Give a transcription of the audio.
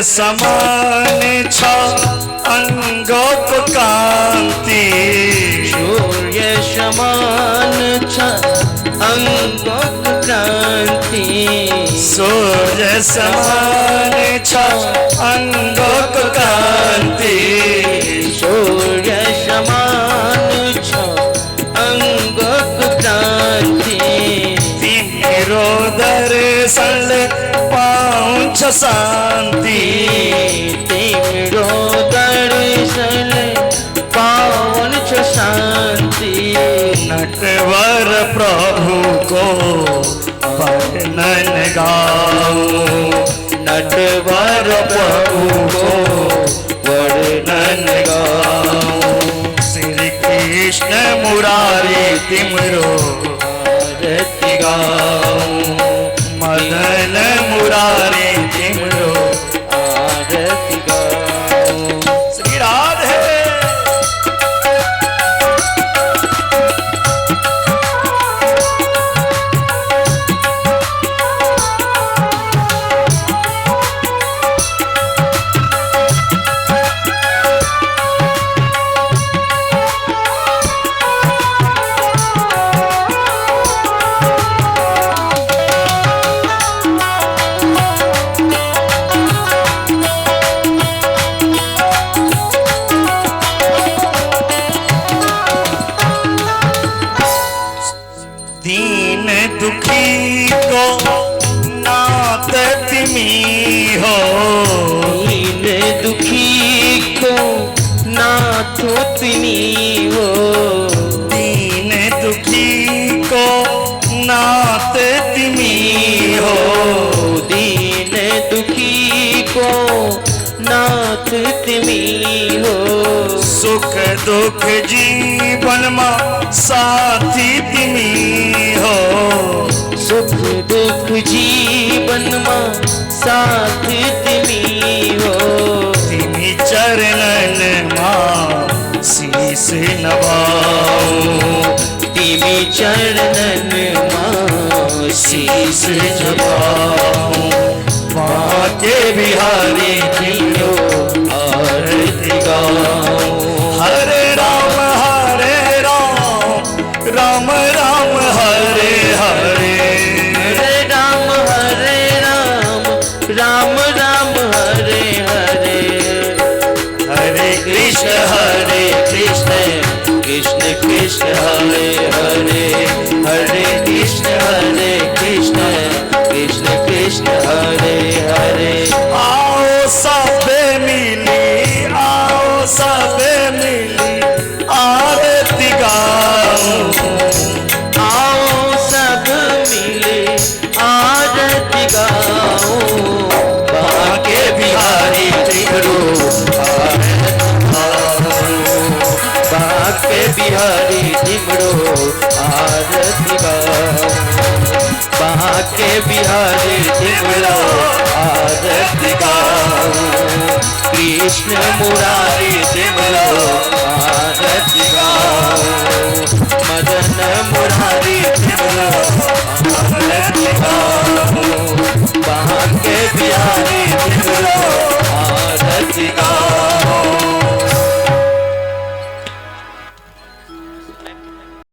समान छ अंगों को कांति, सूर्य समान छ अंगों को कांति, सूर्य समान छ अंगों को कांति, सूर्य समान छ अंगों को कांति, तिम्रो दर्शन पाउँछ शान्ति, तिम्रो दर्शन पाउँछ शान्ति, नटवर प्रभुको वर्णन गाऊं, नटवर प्रभुको वर्णन गाऊं, श्री कृष्ण मुरारी तिम्रो आरती गाऊं, मदन मुरारी तिम्रो आरती गाऊं। श्री राधे। दीन दुखी को नाथ तिमी हो, दीन दुखी को नाथ तिमी हो, दीन दुखी को नाथ तिमी हो, दीन दुखी को नाथ तिमी हो, सुख दुख जीवन में साथी तिमी हो, सुख दुख जीवन में साथ तिमी हो, तिमी चरणन मां शीश नवाऊं, तिमी चरणन मां शीश झुकाऊं, माँ के बिहारी तिम्रो आरती गाऊं, हरे राम राम राम हरे हरे, हरे राम राम राम हरे हरे, हरे कृष्ण कृष्ण कृष्ण हरे हरे, हरे कृष्ण कृष्ण कृष्ण हरे हरे। आओ सबे मिली, आओ सबे मिली आरती गाऊं, आओ सब मिले आरती गाऊं, बाके बिहारी तिम्रो बाके बिहारी तिम्रो आरती गाऊं, बाके बिहारी तिम्रो आरती गाऊं, कृष्ण मुरारी तिम्रो आरती गाऊं, मदन मुरारी तिम्रो आरती गाऊं, बाके बिहारी तिम्रो आरती गाऊं।